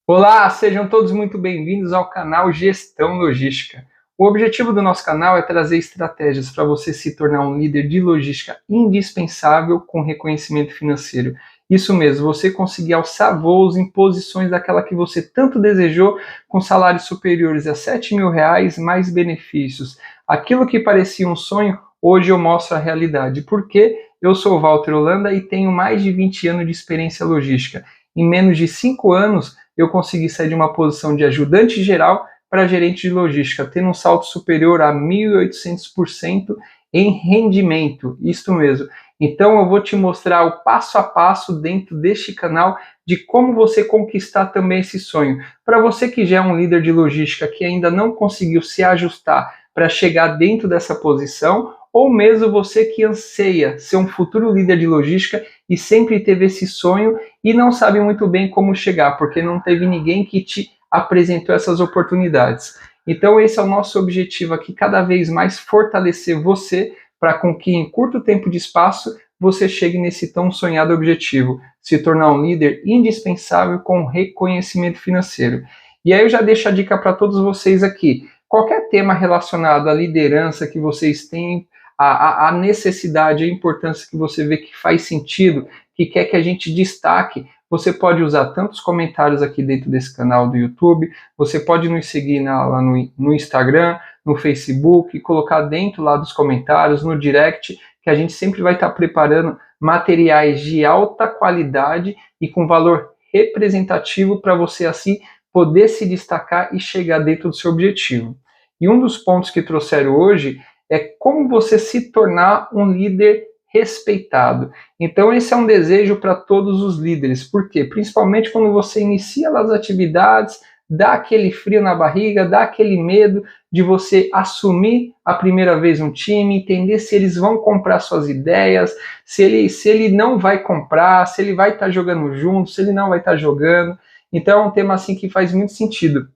Olá, sejam todos muito bem-vindos ao canal Gestão Logística. O objetivo do nosso canal é trazer estratégias para você se tornar um líder de logística indispensável com reconhecimento financeiro. Isso mesmo, você conseguir alçar voos em posições daquela que você tanto desejou, com salários superiores a R$ 7.000, mais benefícios. Aquilo que parecia um sonho, hoje eu mostro a realidade. Porque eu sou o Walter Holanda e tenho mais de 20 anos de experiência logística. Em menos de 5 anos, eu consegui sair de uma posição de ajudante geral para gerente de logística, tendo um salto superior a 1.800% em rendimento, isto mesmo. Então eu vou te mostrar o passo a passo dentro deste canal de como você conquistar também esse sonho. Para você que já é um líder de logística que ainda não conseguiu se ajustar para chegar dentro dessa posição, ou mesmo você que anseia ser um futuro líder de logística e sempre teve esse sonho e não sabe muito bem como chegar, porque não teve ninguém que te apresentou essas oportunidades. Então esse é o nosso objetivo aqui, cada vez mais fortalecer você para com que em curto tempo de espaço você chegue nesse tão sonhado objetivo, se tornar um líder indispensável com reconhecimento financeiro. E aí eu já deixo a dica para todos vocês aqui. Qualquer tema relacionado à liderança que vocês têm, a necessidade, a importância que você vê que faz sentido, que quer que a gente destaque, você pode usar tantos comentários aqui dentro desse canal do YouTube, você pode nos seguir lá no Instagram, no Facebook, colocar dentro lá dos comentários, no direct, que a gente sempre vai estar preparando materiais de alta qualidade e com valor representativo para você assim poder se destacar e chegar dentro do seu objetivo. E um dos pontos que trouxeram hoje é como você se tornar um líder respeitado. Então esse é um desejo para todos os líderes. Por quê? Principalmente quando você inicia as atividades, dá aquele frio na barriga, dá aquele medo de você assumir a primeira vez um time, entender se eles vão comprar suas ideias, se ele não vai comprar, se ele vai estar jogando junto, se ele não vai estar jogando. Então é um tema assim que faz muito sentido.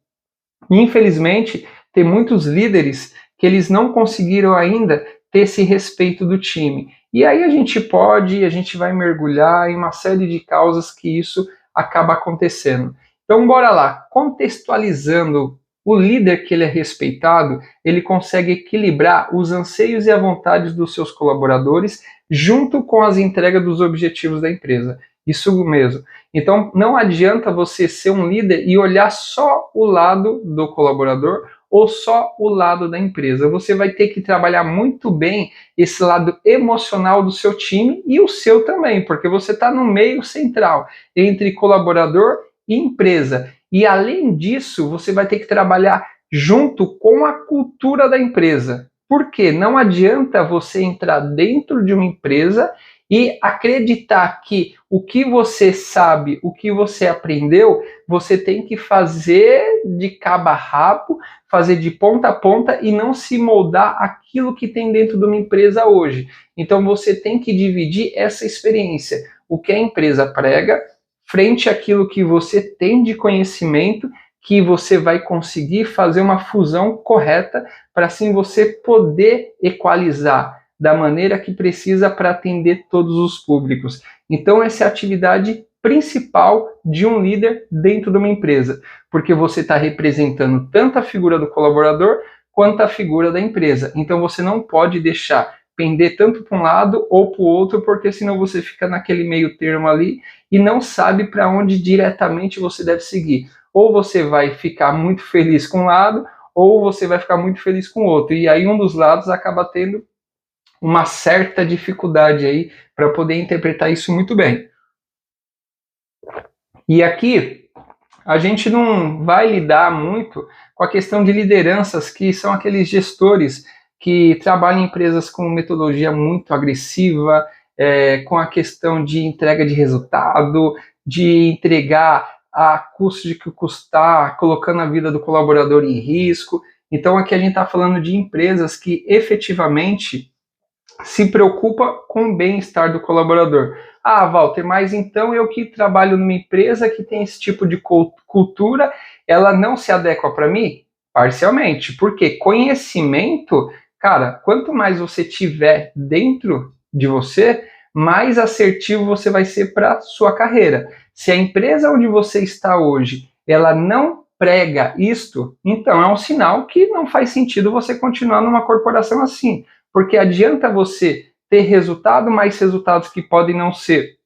Infelizmente, tem muitos líderes que eles não conseguiram ainda ter esse respeito do time. E aí a gente vai mergulhar em uma série de causas que isso acaba acontecendo. Então bora lá, contextualizando o líder que ele é respeitado, ele consegue equilibrar os anseios e a vontade dos seus colaboradores junto com as entregas dos objetivos da empresa. Isso mesmo. Então não adianta você ser um líder e olhar só o lado do colaborador ou só o lado da empresa. Você vai ter que trabalhar muito bem esse lado emocional do seu time e o seu também, porque você está no meio central entre colaborador e empresa. E além disso, você vai ter que trabalhar junto com a cultura da empresa. Porque não adianta você entrar dentro de uma empresa e acreditar que o que você sabe, o que você aprendeu, você tem que fazer de cabo a rabo, fazer de ponta a ponta e não se moldar aquilo que tem dentro de uma empresa hoje. Então você tem que dividir essa experiência, o que a empresa prega, frente àquilo que você tem de conhecimento, que você vai conseguir fazer uma fusão correta para assim você poder equalizar da maneira que precisa para atender todos os públicos. Então essa é a atividade principal de um líder dentro de uma empresa, porque você está representando tanto a figura do colaborador quanto a figura da empresa. Então você não pode deixar pender tanto para um lado ou para o outro, porque senão você fica naquele meio termo ali e não sabe para onde diretamente você deve seguir. Ou você vai ficar muito feliz com um lado, ou você vai ficar muito feliz com o outro. E aí um dos lados acaba tendo uma certa dificuldade aí para poder interpretar isso muito bem. E aqui a gente não vai lidar muito com a questão de lideranças, que são aqueles gestores que trabalham em empresas com metodologia muito agressiva, com a questão de entrega de resultado, de entregar a custo de que custar, colocando a vida do colaborador em risco. Então aqui a gente está falando de empresas que efetivamente se preocupa com o bem-estar do colaborador. Ah, Walter, mas então eu que trabalho numa empresa que tem esse tipo de cultura, ela não se adequa para mim? Parcialmente, porque conhecimento, cara, quanto mais você tiver dentro de você, mais assertivo você vai ser para sua carreira. Se a empresa onde você está hoje, ela não prega isto, então é um sinal que não faz sentido você continuar numa corporação assim, porque adianta você ter resultado, mas resultados que podem não ser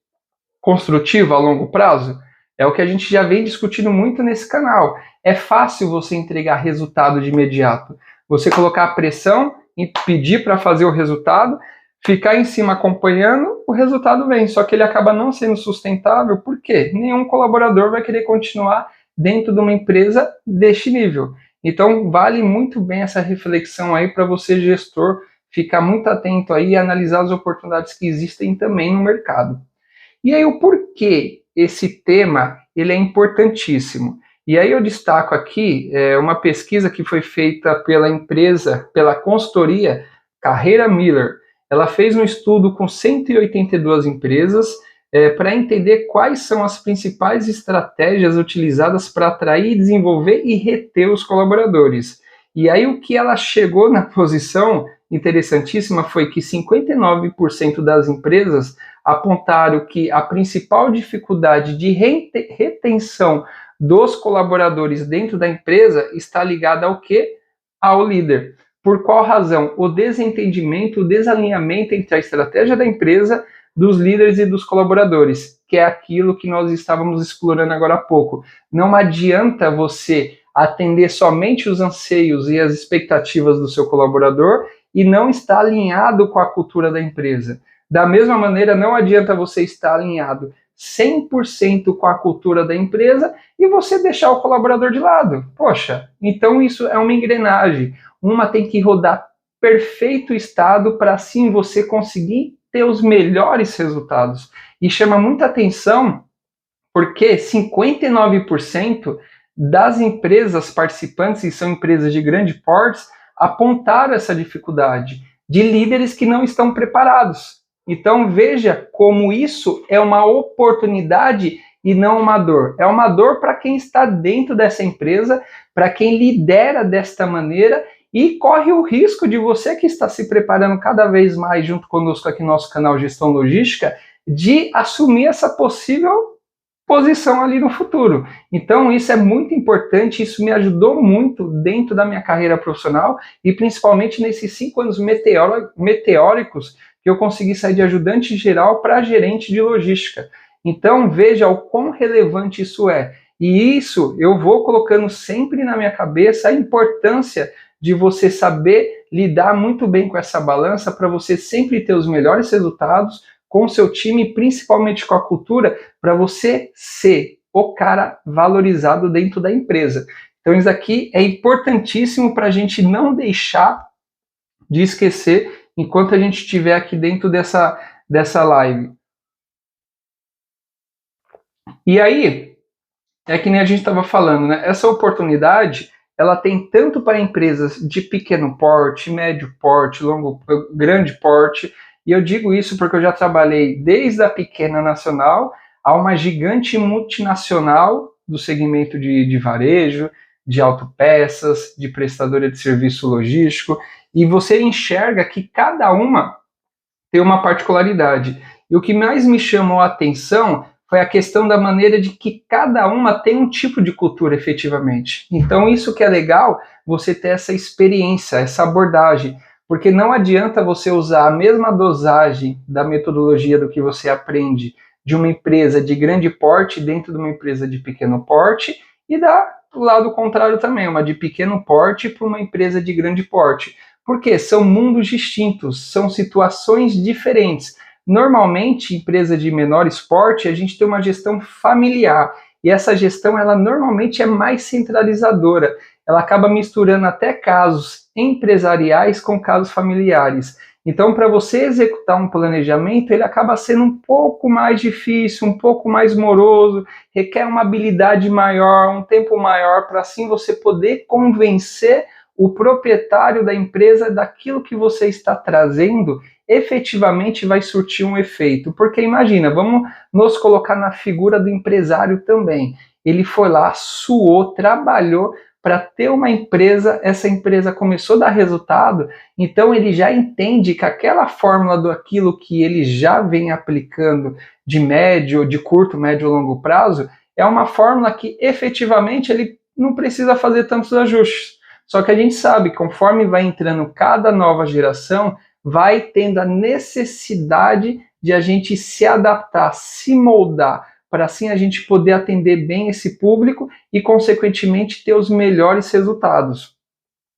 construtivos a longo prazo? É o que a gente já vem discutindo muito nesse canal. É fácil você entregar resultado de imediato. Você colocar a pressão e pedir para fazer o resultado, ficar em cima acompanhando, o resultado vem. Só que ele acaba não sendo sustentável, por quê? Nenhum colaborador vai querer continuar dentro de uma empresa deste nível. Então, vale muito bem essa reflexão aí para você, gestor, ficar muito atento aí e analisar as oportunidades que existem também no mercado. E aí, o porquê esse tema ele é importantíssimo? E aí eu destaco aqui uma pesquisa que foi feita pela empresa, pela consultoria Carreira Miller. Ela fez um estudo com 182 empresas para entender quais são as principais estratégias utilizadas para atrair, desenvolver e reter os colaboradores. E aí o que ela chegou na posição interessantíssima foi que 59% das empresas apontaram que a principal dificuldade de retenção dos colaboradores dentro da empresa está ligada ao quê? Ao líder. Por qual razão? O desentendimento, o desalinhamento entre a estratégia da empresa, dos líderes e dos colaboradores, que é aquilo que nós estávamos explorando agora há pouco. Não adianta você atender somente os anseios e as expectativas do seu colaborador e não estar alinhado com a cultura da empresa. Da mesma maneira, não adianta você estar alinhado 100% com a cultura da empresa e você deixar o colaborador de lado. Poxa, então isso é uma engrenagem. Uma tem que rodar perfeito estado para assim você conseguir ter os melhores resultados. E chama muita atenção porque 59% das empresas participantes, e são empresas de grande porte, apontaram essa dificuldade de líderes que não estão preparados. Então veja como isso é uma oportunidade e não uma dor. É uma dor para quem está dentro dessa empresa, para quem lidera desta maneira e corre o risco de você que está se preparando cada vez mais junto conosco aqui no nosso canal Gestão Logística, de assumir essa possível posição ali no futuro. Então isso é muito importante, isso me ajudou muito dentro da minha carreira profissional e principalmente nesses 5 anos meteóricos que eu consegui sair de ajudante geral para gerente de logística. Então veja o quão relevante isso é. E isso eu vou colocando sempre na minha cabeça a importância de você saber lidar muito bem com essa balança para você sempre ter os melhores resultados com o seu time, principalmente com a cultura, para você ser o cara valorizado dentro da empresa. Então isso aqui é importantíssimo para a gente não deixar de esquecer enquanto a gente estiver aqui dentro dessa live. E aí, é que nem a gente estava falando, né? Essa oportunidade, ela tem tanto para empresas de pequeno porte, médio porte, grande porte, e eu digo isso porque eu já trabalhei desde a pequena nacional a uma gigante multinacional do segmento de varejo, de autopeças, de prestadora de serviço logístico, e você enxerga que cada uma tem uma particularidade. E o que mais me chamou a atenção foi a questão da maneira de que cada uma tem um tipo de cultura efetivamente. Então isso que é legal, você ter essa experiência, essa abordagem, porque não adianta você usar a mesma dosagem da metodologia do que você aprende de uma empresa de grande porte dentro de uma empresa de pequeno porte e do lado contrário também, uma de pequeno porte para uma empresa de grande porte. Porque são mundos distintos, são situações diferentes. Normalmente, empresa de menor porte, a gente tem uma gestão familiar. E essa gestão, ela normalmente é mais centralizadora. Ela acaba misturando até casos empresariais com casos familiares. Então, para você executar um planejamento, ele acaba sendo um pouco mais difícil, um pouco mais moroso, requer uma habilidade maior, um tempo maior, para assim você poder convencer o proprietário da empresa daquilo que você está trazendo efetivamente vai surtir um efeito. Porque imagina, vamos nos colocar na figura do empresário também. Ele foi lá, suou, trabalhou para ter uma empresa, essa empresa começou a dar resultado, então ele já entende que aquela fórmula daquilo que ele já vem aplicando de médio, de curto, médio ou longo prazo, é uma fórmula que efetivamente ele não precisa fazer tantos ajustes. Só que a gente sabe, conforme vai entrando cada nova geração, vai tendo a necessidade de a gente se adaptar, se moldar, para assim a gente poder atender bem esse público e, consequentemente, ter os melhores resultados.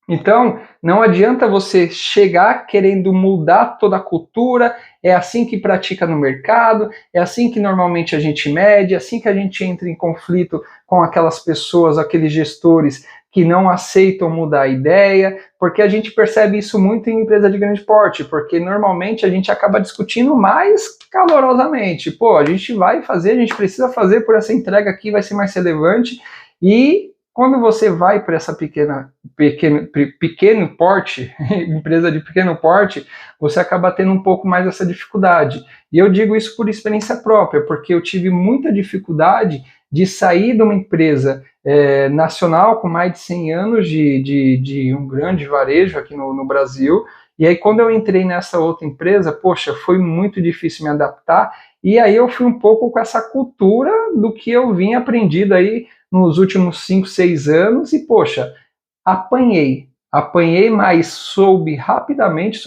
Então, não adianta você chegar querendo mudar toda a cultura, é assim que pratica no mercado, é assim que normalmente a gente mede, é assim que a gente entra em conflito com aquelas pessoas, aqueles gestores que não aceitam mudar a ideia, porque a gente percebe isso muito em empresa de grande porte, porque normalmente a gente acaba discutindo mais calorosamente. Pô, a gente vai fazer, a gente precisa fazer por essa entrega aqui, vai ser mais relevante, e quando você vai para essa pequeno porte, empresa de pequeno porte, você acaba tendo um pouco mais essa dificuldade. E eu digo isso por experiência própria, porque eu tive muita dificuldade de sair de uma empresa nacional com mais de 100 anos de um grande varejo aqui no Brasil. E aí, quando eu entrei nessa outra empresa, poxa, foi muito difícil me adaptar. E aí eu fui um pouco com essa cultura do que eu vinha aprendido aí nos últimos 5, 6 anos e, poxa, apanhei, mas soube rapidamente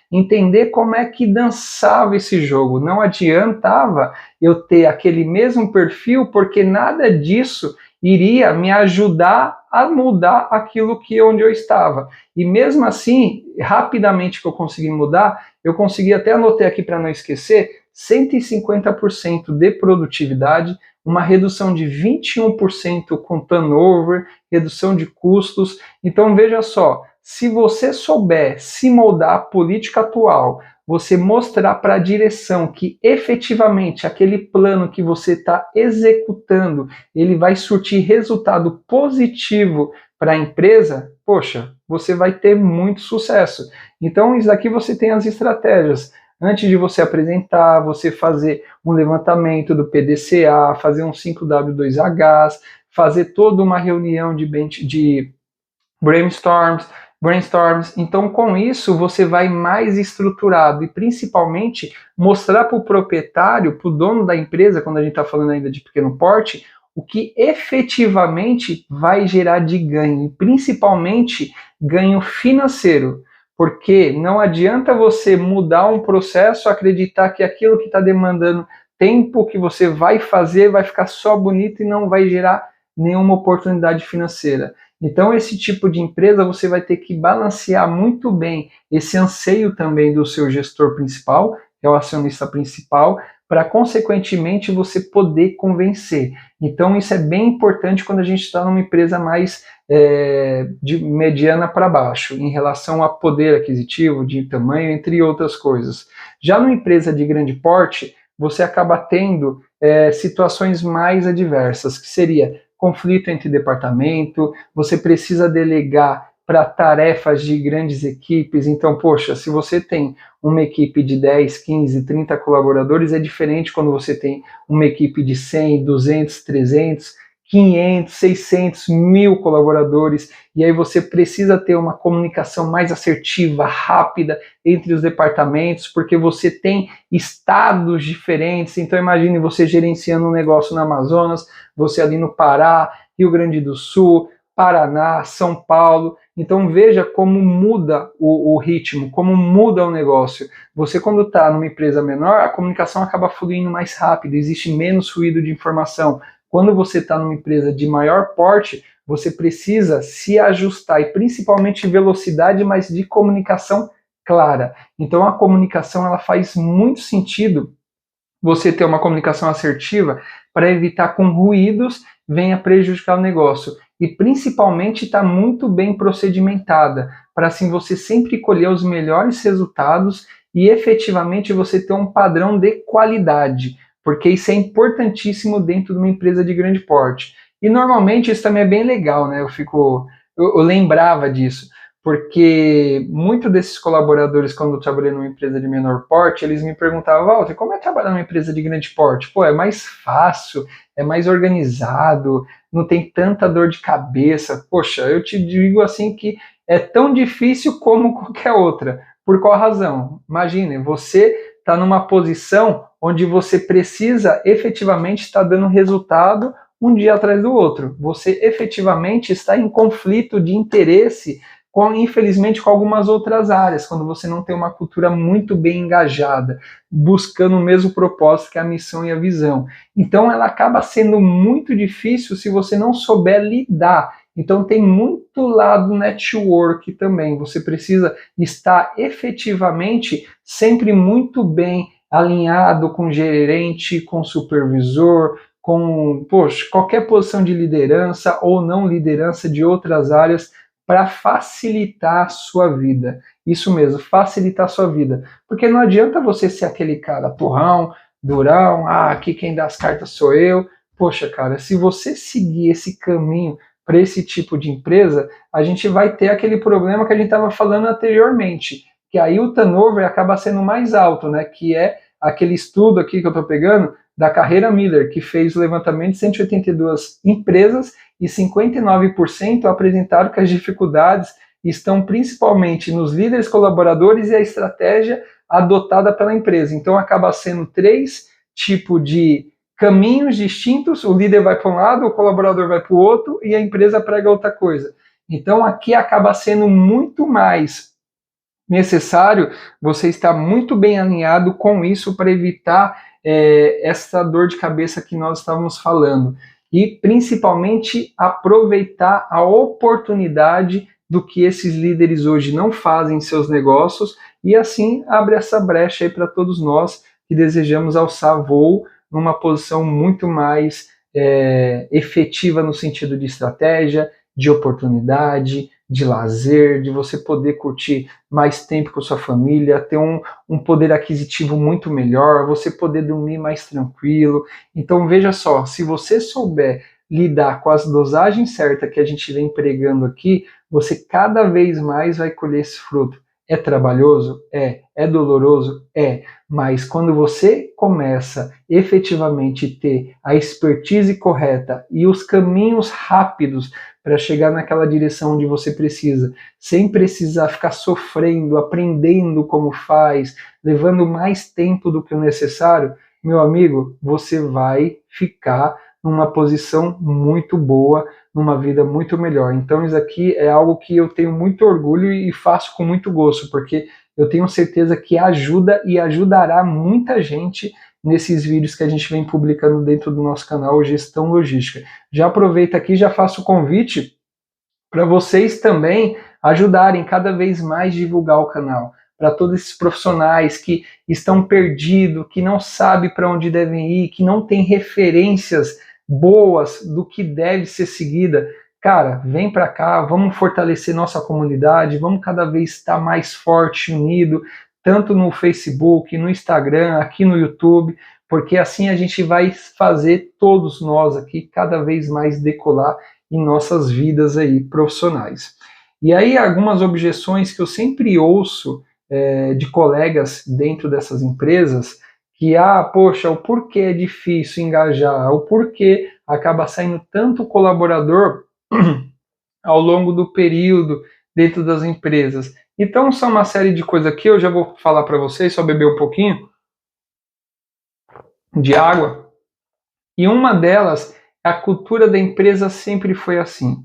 entender como é que dançava esse jogo. Não adiantava eu ter aquele mesmo perfil, porque nada disso iria me ajudar a mudar aquilo que onde eu estava. E mesmo assim, rapidamente que eu consegui mudar, eu consegui, até anotei aqui para não esquecer, 150% de produtividade, uma redução de 21% com turnover, redução de custos. Então veja só, se você souber se moldar a política atual, você mostrar para a direção que efetivamente aquele plano que você está executando, ele vai surtir resultado positivo para a empresa, poxa, você vai ter muito sucesso. Então isso aqui você tem as estratégias. Antes de você apresentar, você fazer um levantamento do PDCA, fazer um 5W2Hs, fazer toda uma reunião de brainstorms. Então, com isso, você vai mais estruturado e, principalmente, mostrar para o proprietário, para o dono da empresa, quando a gente está falando ainda de pequeno porte, o que efetivamente vai gerar de ganho, principalmente ganho financeiro. Porque não adianta você mudar um processo, acreditar que aquilo que está demandando tempo que você vai fazer vai ficar só bonito e não vai gerar nenhuma oportunidade financeira. Então, esse tipo de empresa você vai ter que balancear muito bem esse anseio também do seu gestor principal, que é o acionista principal, para, consequentemente, você poder convencer. Então, isso é bem importante quando a gente está numa empresa mais de mediana para baixo, em relação a poder aquisitivo, de tamanho, entre outras coisas. Já numa empresa de grande porte, você acaba tendo situações mais adversas, que seria conflito entre departamento, você precisa delegar para tarefas de grandes equipes. Então, poxa, se você tem uma equipe de 10, 15, 30 colaboradores, é diferente quando você tem uma equipe de 100, 200, 300, 500, 600, 1000 colaboradores, e aí você precisa ter uma comunicação mais assertiva, rápida entre os departamentos, porque você tem estados diferentes. Então imagine você gerenciando um negócio no Amazonas, você ali no Pará, Rio Grande do Sul, Paraná, São Paulo. Então veja como muda o ritmo, como muda o negócio. Você, quando está numa empresa menor, a comunicação acaba fluindo mais rápido, existe menos ruído de informação. Quando você está numa empresa de maior porte, você precisa se ajustar, e principalmente velocidade, mas de comunicação clara. Então a comunicação ela faz muito sentido você ter uma comunicação assertiva para evitar com ruídos venha prejudicar o negócio. E principalmente está muito bem procedimentada, para assim você sempre colher os melhores resultados e efetivamente você ter um padrão de qualidade, porque isso é importantíssimo dentro de uma empresa de grande porte. E normalmente isso também é bem legal, né? Eu lembrava disso, porque muitos desses colaboradores, quando eu trabalhei numa empresa de menor porte, eles me perguntavam: Walter, como é trabalhar numa empresa de grande porte? Pô, é mais fácil, é mais organizado, não tem tanta dor de cabeça. Poxa, eu te digo assim que é tão difícil como qualquer outra. Por qual razão? Imagine, você está numa posição onde você precisa efetivamente estar dando resultado um dia atrás do outro. Você efetivamente está em conflito de interesse infelizmente, com algumas outras áreas, quando você não tem uma cultura muito bem engajada, buscando o mesmo propósito que a missão e a visão. Então, ela acaba sendo muito difícil se você não souber lidar. Então, tem muito lado network também. Você precisa estar efetivamente sempre muito bem alinhado com gerente, com supervisor, com, qualquer posição de liderança ou não liderança de outras áreas, para facilitar a sua vida. Isso mesmo, facilitar a sua vida. Porque não adianta você ser aquele cara turrão, durão, aqui quem dá as cartas sou eu. Poxa, cara, se você seguir esse caminho para esse tipo de empresa, a gente vai ter aquele problema que a gente estava falando anteriormente, que aí o turnover acaba sendo mais alto, né? Que é aquele estudo aqui que eu estou pegando da Carreira Miller, que fez o levantamento de 182 empresas e 59% apresentaram que as dificuldades estão principalmente nos líderes colaboradores e a estratégia adotada pela empresa. Então acaba sendo 3 tipos de caminhos distintos, o líder vai para um lado, o colaborador vai para o outro e a empresa prega outra coisa. Então aqui acaba sendo muito mais necessário você estar muito bem alinhado com isso para evitar essa dor de cabeça que nós estávamos falando. E principalmente aproveitar a oportunidade do que esses líderes hoje não fazem em seus negócios e assim abre essa brecha aí para todos nós que desejamos alçar voo numa posição muito mais efetiva no sentido de estratégia, de oportunidade, de lazer, de você poder curtir mais tempo com sua família, ter um poder aquisitivo muito melhor, você poder dormir mais tranquilo. Então veja só, se você souber lidar com as dosagens certas que a gente vem pregando aqui, você cada vez mais vai colher esse fruto. É trabalhoso? É doloroso? Mas quando você começa efetivamente a ter a expertise correta e os caminhos rápidos para chegar naquela direção onde você precisa, sem precisar ficar sofrendo, aprendendo como faz, levando mais tempo do que o necessário, meu amigo, você vai ficar numa posição muito boa, numa vida muito melhor. Então isso aqui é algo que eu tenho muito orgulho e faço com muito gosto, porque eu tenho certeza que ajuda e ajudará muita gente nesses vídeos que a gente vem publicando dentro do nosso canal Gestão Logística. Já aproveito aqui e já faço o convite para vocês também ajudarem cada vez mais a divulgar o canal, para todos esses profissionais que estão perdidos, que não sabem para onde devem ir, que não têm referências boas do que deve ser seguida. Cara, vem para cá, vamos fortalecer nossa comunidade, vamos cada vez estar mais forte, unido, tanto no Facebook, no Instagram, aqui no YouTube, porque assim a gente vai fazer todos nós aqui cada vez mais decolar em nossas vidas aí profissionais. E aí algumas objeções que eu sempre ouço de colegas dentro dessas empresas, que, poxa, o porquê é difícil engajar, o porquê acaba saindo tanto colaborador ao longo do período dentro das empresas. Então são uma série de coisas aqui, eu já vou falar para vocês, só beber um pouquinho de água. E uma delas, a cultura da empresa sempre foi assim.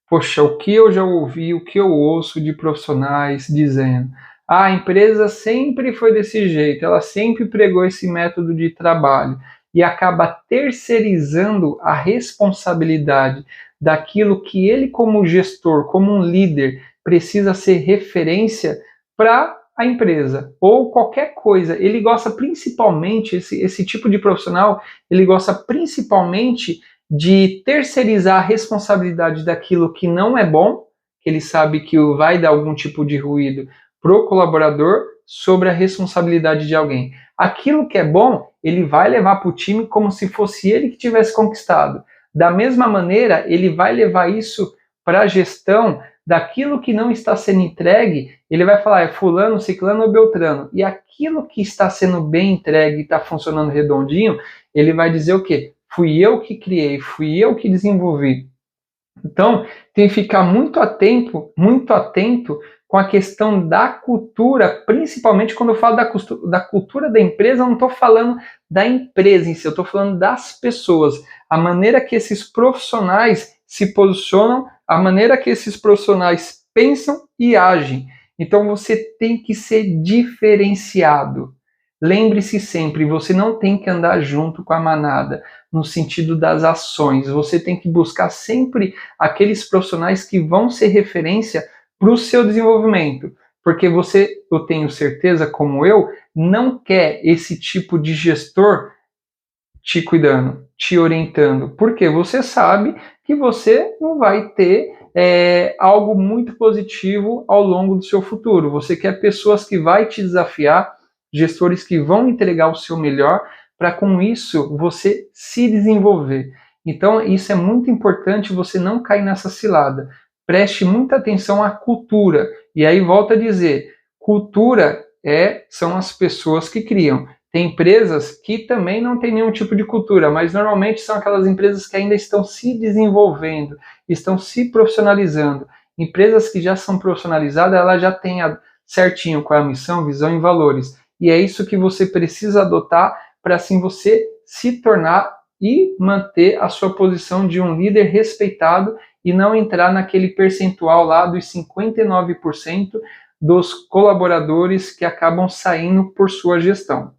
Poxa, o que eu já ouvi, o que eu ouço de profissionais dizendo, a empresa sempre foi desse jeito, ela sempre pregou esse método de trabalho e acaba terceirizando a responsabilidade daquilo que ele como gestor, como um líder, precisa ser referência para a empresa ou qualquer coisa. Ele gosta principalmente, esse tipo de profissional, ele gosta principalmente de terceirizar a responsabilidade daquilo que não é bom, que ele sabe que vai dar algum tipo de ruído para o colaborador, sobre a responsabilidade de alguém. Aquilo que é bom, ele vai levar para o time como se fosse ele que tivesse conquistado. Da mesma maneira, ele vai levar isso para a gestão daquilo que não está sendo entregue, ele vai falar, é fulano, ciclano ou beltrano. E aquilo que está sendo bem entregue e está funcionando redondinho, ele vai dizer o quê? Fui eu que criei, fui eu que desenvolvi. Então, tem que ficar muito atento com a questão da cultura, principalmente quando eu falo da cultura da empresa, eu não estou falando da empresa em si, eu estou falando das pessoas, a maneira que esses profissionais se posicionam, a maneira que esses profissionais pensam e agem. Então, você tem que ser diferenciado. Lembre-se sempre, você não tem que andar junto com a manada, no sentido das ações. Você tem que buscar sempre aqueles profissionais que vão ser referência para o seu desenvolvimento. Porque você, eu tenho certeza, como eu, não quer esse tipo de gestor te cuidando, te orientando. Porque você sabe que você não vai ter algo muito positivo ao longo do seu futuro. Você quer pessoas que vai te desafiar, gestores que vão entregar o seu melhor, para com isso você se desenvolver. Então, isso é muito importante, você não cair nessa cilada. Preste muita atenção à cultura. E aí, volto a dizer, cultura são as pessoas que criam. Tem empresas que também não têm nenhum tipo de cultura, mas normalmente são aquelas empresas que ainda estão se desenvolvendo, estão se profissionalizando. Empresas que já são profissionalizadas, elas já têm certinho qual é a missão, visão e valores. E é isso que você precisa adotar para assim você se tornar e manter a sua posição de um líder respeitado e não entrar naquele percentual lá dos 59% dos colaboradores que acabam saindo por sua gestão.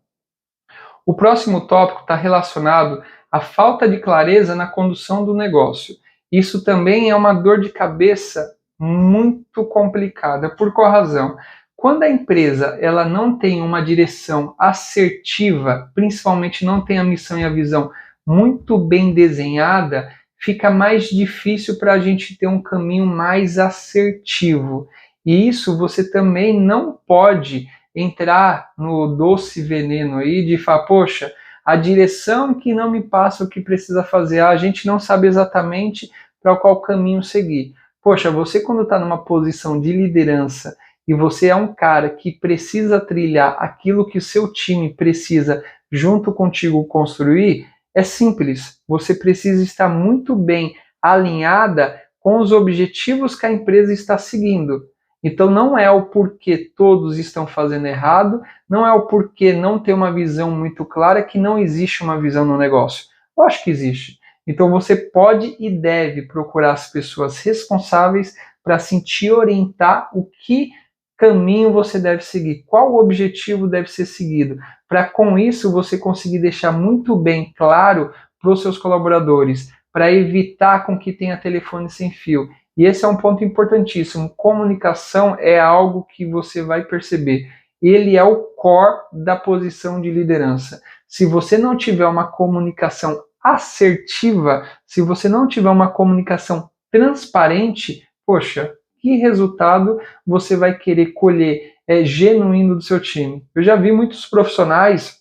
O próximo tópico está relacionado à falta de clareza na condução do negócio. Isso também é uma dor de cabeça muito complicada. Por qual razão? Quando a empresa ela não tem uma direção assertiva, principalmente não tem a missão e a visão muito bem desenhada, fica mais difícil para a gente ter um caminho mais assertivo. E isso você também não pode entrar no doce veneno aí de falar, poxa, a direção que não me passa o que precisa fazer, a gente não sabe exatamente para qual caminho seguir. Poxa, você quando está numa posição de liderança e você é um cara que precisa trilhar aquilo que o seu time precisa junto contigo construir, é simples. Você precisa estar muito bem alinhada com os objetivos que a empresa está seguindo. Então não é o porquê todos estão fazendo errado, não é o porquê não ter uma visão muito clara que não existe uma visão no negócio. Eu acho que existe. Então você pode e deve procurar as pessoas responsáveis para assim te orientar o que caminho você deve seguir, qual objetivo deve ser seguido, para com isso você conseguir deixar muito bem claro para os seus colaboradores, para evitar com que tenha telefone sem fio. E esse é um ponto importantíssimo. Comunicação é algo que você vai perceber. Ele é o core da posição de liderança. Se você não tiver uma comunicação assertiva, se você não tiver uma comunicação transparente, poxa, que resultado você vai querer colher genuíno do seu time? Eu já vi muitos profissionais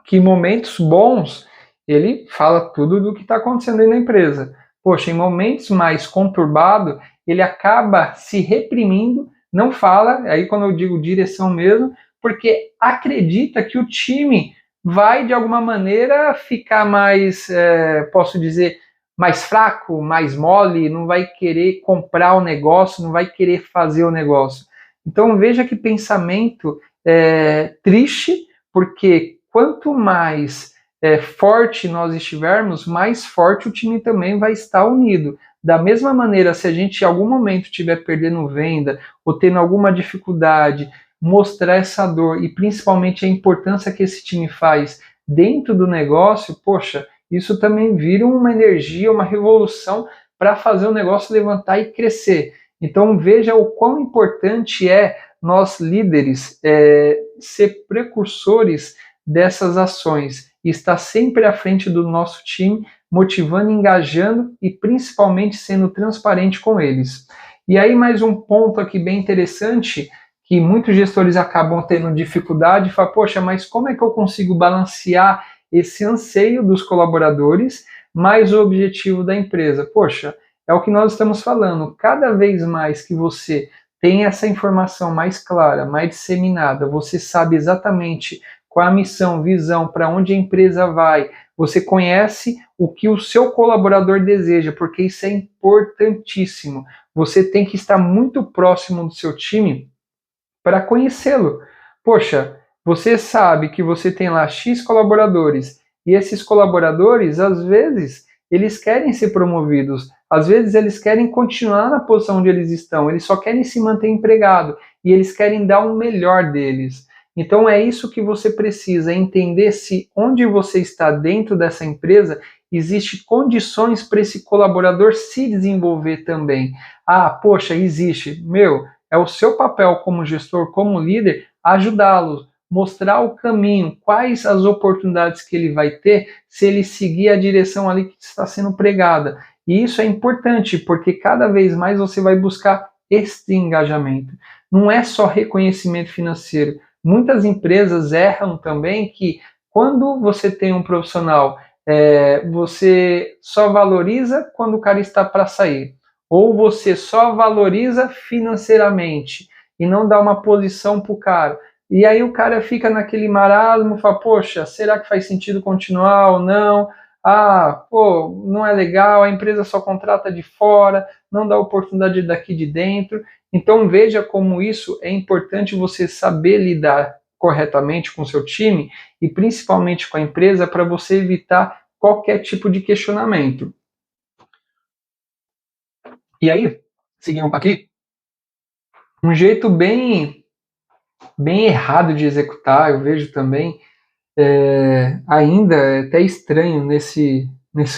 que em momentos bons ele fala tudo do que está acontecendo aí na empresa. Poxa, em momentos mais conturbados, ele acaba se reprimindo, não fala, aí quando eu digo direção mesmo, porque acredita que o time vai de alguma maneira ficar mais, posso dizer, mais fraco, mais mole, não vai querer comprar o negócio, não vai querer fazer o negócio. Então veja que pensamento triste, porque quanto mais forte nós estivermos, mais forte o time também vai estar unido. Da mesma maneira, se a gente em algum momento estiver perdendo venda ou tendo alguma dificuldade, mostrar essa dor e principalmente a importância que esse time faz dentro do negócio, poxa, isso também vira uma energia, uma revolução para fazer o negócio levantar e crescer. Então veja o quão importante é nós líderes ser precursores dessas ações e estar sempre à frente do nosso time, motivando, engajando e principalmente sendo transparente com eles. E aí mais um ponto aqui bem interessante que muitos gestores acabam tendo dificuldade, fala, poxa, mas como é que eu consigo balancear esse anseio dos colaboradores mais o objetivo da empresa? Poxa, é o que nós estamos falando, cada vez mais que você tem essa informação mais clara, mais disseminada, você sabe exatamente qual a missão, visão, para onde a empresa vai, você conhece o que o seu colaborador deseja, porque isso é importantíssimo. Você tem que estar muito próximo do seu time para conhecê-lo. Poxa, você sabe que você tem lá X colaboradores e esses colaboradores, às vezes, eles querem ser promovidos, às vezes eles querem continuar na posição onde eles estão, eles só querem se manter empregado e eles querem dar o melhor deles. Então é isso que você precisa, entender se onde você está dentro dessa empresa existe condições para esse colaborador se desenvolver também. Ah, poxa, existe. Meu, é o seu papel como gestor, como líder, ajudá-lo, mostrar o caminho, quais as oportunidades que ele vai ter se ele seguir a direção ali que está sendo pregada. E isso é importante, porque cada vez mais você vai buscar este engajamento. Não é só reconhecimento financeiro. Muitas empresas erram também que quando você tem um profissional, você só valoriza quando o cara está para sair. Ou você só valoriza financeiramente e não dá uma posição para o cara. E aí o cara fica naquele marasmo, fala, poxa, será que faz sentido continuar ou não? Ah, pô, não é legal, a empresa só contrata de fora, não dá oportunidade daqui de dentro. Então veja como isso é importante você saber lidar corretamente com o seu time e principalmente com a empresa para você evitar qualquer tipo de questionamento. E aí, seguindo aqui, um jeito bem errado de executar, eu vejo também, ainda é até estranho nesse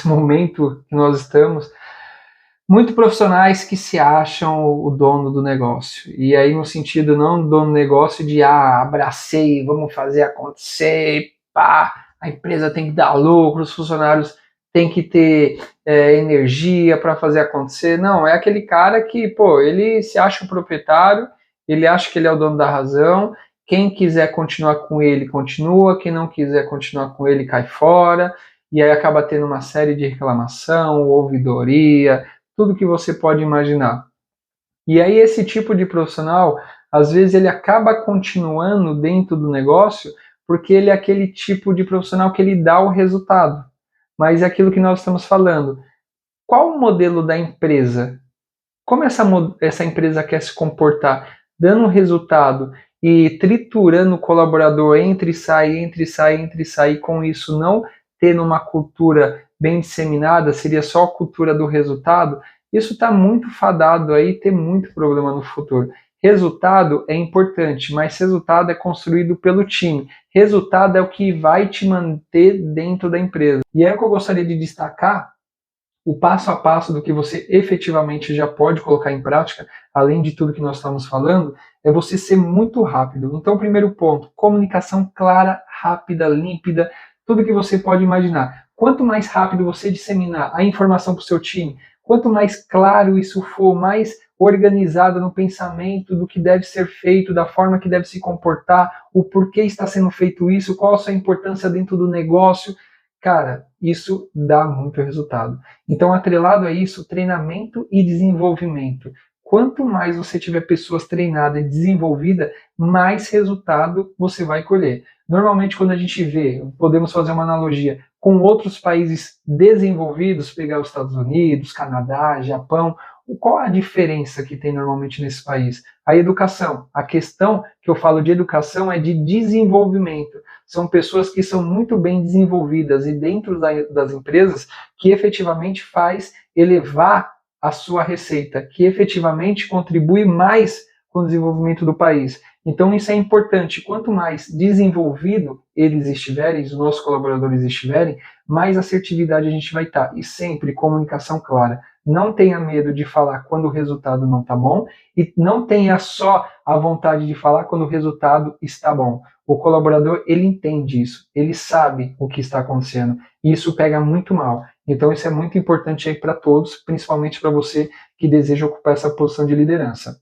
momento que nós estamos, muito profissionais que se acham o dono do negócio. E aí no sentido não do dono do negócio de abracei, vamos fazer acontecer, pá, a empresa tem que dar lucro, os funcionários têm que ter energia para fazer acontecer. Não, é aquele cara que, pô, ele se acha o proprietário, ele acha que ele é o dono da razão, quem quiser continuar com ele, continua, quem não quiser continuar com ele, cai fora, e aí acaba tendo uma série de reclamação, ouvidoria, tudo que você pode imaginar. E aí esse tipo de profissional, às vezes ele acaba continuando dentro do negócio porque ele é aquele tipo de profissional que ele dá o resultado. Mas é aquilo que nós estamos falando. Qual o modelo da empresa? Como essa empresa quer se comportar? Dando resultado e triturando o colaborador entre sair, com isso não tendo uma cultura bem disseminada, seria só a cultura do resultado, isso está muito fadado aí ter muito problema no futuro. Resultado é importante, mas resultado é construído pelo time. Resultado é o que vai te manter dentro da empresa. E é o que eu gostaria de destacar, o passo a passo do que você efetivamente já pode colocar em prática, além de tudo que nós estamos falando, é você ser muito rápido. Então, primeiro ponto, comunicação clara, rápida, límpida, tudo que você pode imaginar. Quanto mais rápido você disseminar a informação para o seu time, quanto mais claro isso for, mais organizado no pensamento do que deve ser feito, da forma que deve se comportar, o porquê está sendo feito isso, qual a sua importância dentro do negócio, cara, isso dá muito resultado. Então, atrelado a isso, treinamento e desenvolvimento. Quanto mais você tiver pessoas treinadas e desenvolvidas, mais resultado você vai colher. Normalmente, quando a gente vê, podemos fazer uma analogia com outros países desenvolvidos, pegar os Estados Unidos, Canadá, Japão, qual a diferença que tem normalmente nesse país? A educação. A questão que eu falo de educação é de desenvolvimento. São pessoas que são muito bem desenvolvidas e dentro das empresas que efetivamente faz elevar a sua receita, que efetivamente contribui mais com o desenvolvimento do país. Então isso é importante. Quanto mais desenvolvido eles estiverem, os nossos colaboradores estiverem, mais assertividade a gente vai estar. E sempre comunicação clara. Não tenha medo de falar quando o resultado não está bom e não tenha só a vontade de falar quando o resultado está bom. O colaborador, ele entende isso, ele sabe o que está acontecendo e isso pega muito mal. Então isso é muito importante aí para todos, principalmente para você que deseja ocupar essa posição de liderança.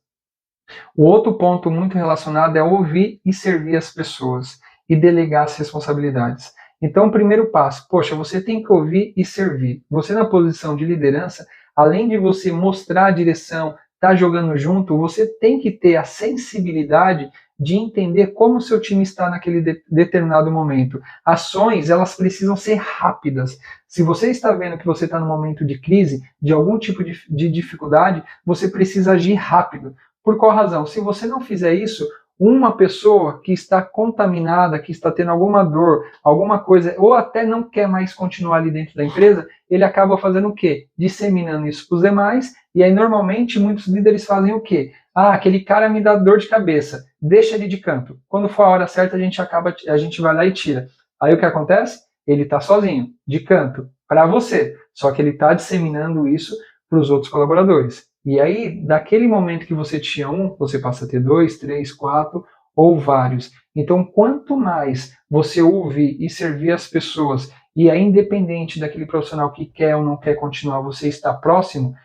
O outro ponto muito relacionado é ouvir e servir as pessoas e delegar as responsabilidades. Então, o primeiro passo, poxa, você tem que ouvir e servir. Você na posição de liderança, além de você mostrar a direção, estar jogando junto, você tem que ter a sensibilidade de entender como o seu time está naquele determinado momento. Ações, elas precisam ser rápidas. Se você está vendo que você está num momento de crise, de algum tipo de dificuldade, você precisa agir rápido. Por qual razão? Se você não fizer isso, uma pessoa que está contaminada, que está tendo alguma dor, alguma coisa, ou até não quer mais continuar ali dentro da empresa, ele acaba fazendo o quê? Disseminando isso para os demais, e aí normalmente muitos líderes fazem o quê? Ah, aquele cara me dá dor de cabeça, deixa ele de canto. Quando for a hora certa, a gente vai lá e tira. Aí o que acontece? Ele está sozinho, de canto, para você. Só que ele está disseminando isso para os outros colaboradores. E aí, daquele momento que você tinha um, você passa a ter 2, 3, 4 ou vários. Então, quanto mais você ouvir e servir as pessoas, e é independente daquele profissional que quer ou não quer continuar, você está próximo,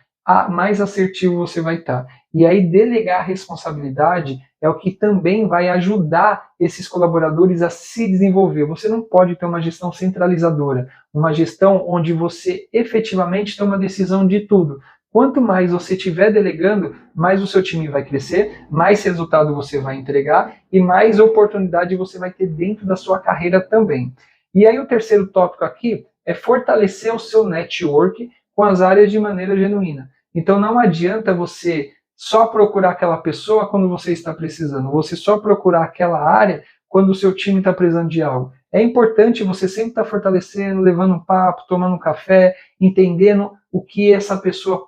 mais assertivo você vai estar. E aí, delegar a responsabilidade é o que também vai ajudar esses colaboradores a se desenvolver. Você não pode ter uma gestão centralizadora, uma gestão onde você efetivamente toma decisão de tudo. Quanto mais você estiver delegando, mais o seu time vai crescer, mais resultado você vai entregar e mais oportunidade você vai ter dentro da sua carreira também. E aí o terceiro tópico aqui é fortalecer o seu network com as áreas de maneira genuína. Então não adianta você só procurar aquela pessoa quando você está precisando, você só procurar aquela área quando o seu time está precisando de algo. É importante você sempre estar fortalecendo, levando um papo, tomando um café, entendendo o que essa pessoa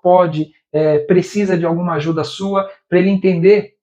precisa de alguma ajuda sua, para ele entender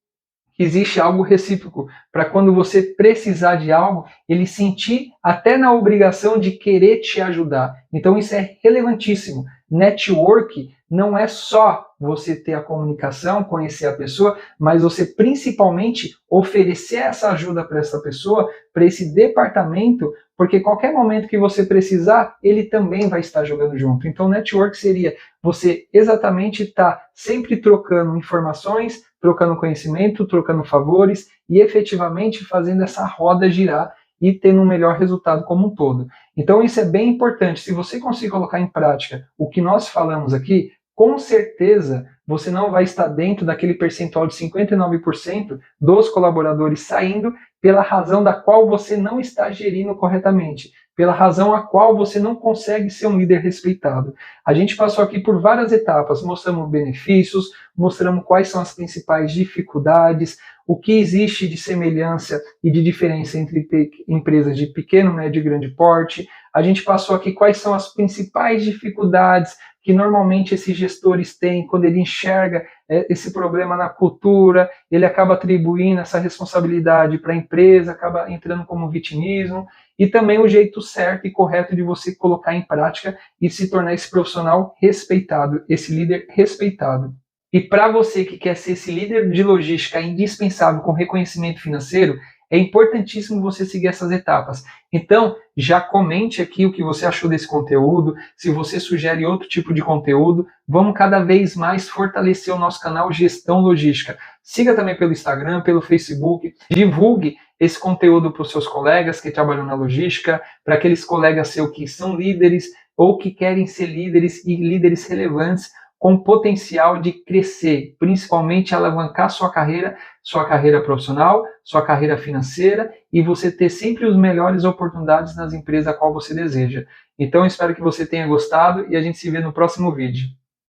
que existe algo recíproco, para quando você precisar de algo, ele sentir até na obrigação de querer te ajudar. Então isso é relevantíssimo. Network não é só você ter a comunicação, conhecer a pessoa, mas você principalmente oferecer essa ajuda para essa pessoa, para esse departamento, porque qualquer momento que você precisar, ele também vai estar jogando junto. Então network seria você exatamente estar sempre trocando informações, trocando conhecimento, trocando favores e efetivamente fazendo essa roda girar e tendo um melhor resultado como um todo. Então isso é bem importante. Se você conseguir colocar em prática o que nós falamos aqui, com certeza você não vai estar dentro daquele percentual de 59% dos colaboradores saindo pela razão da qual você não está gerindo corretamente, pela razão a qual você não consegue ser um líder respeitado. A gente passou aqui por várias etapas, mostramos benefícios, mostramos quais são as principais dificuldades, o que existe de semelhança e de diferença entre empresas de pequeno, médio e grande porte. A gente passou aqui quais são as principais dificuldades que normalmente esses gestores têm quando ele enxerga esse problema na cultura, ele acaba atribuindo essa responsabilidade para a empresa, acaba entrando como vitimismo, e também o jeito certo e correto de você colocar em prática e se tornar esse profissional respeitado, esse líder respeitado. E para você que quer ser esse líder de logística indispensável com reconhecimento financeiro, é importantíssimo você seguir essas etapas. Então, já comente aqui o que você achou desse conteúdo, se você sugere outro tipo de conteúdo, vamos cada vez mais fortalecer o nosso canal Gestão Logística. Siga também pelo Instagram, pelo Facebook, divulgue esse conteúdo para os seus colegas que trabalham na logística, para aqueles colegas seus que são líderes ou que querem ser líderes e líderes relevantes, com potencial de crescer, principalmente alavancar sua carreira profissional, sua carreira financeira e você ter sempre as melhores oportunidades nas empresas a qual você deseja. Então, eu espero que você tenha gostado e a gente se vê no próximo vídeo.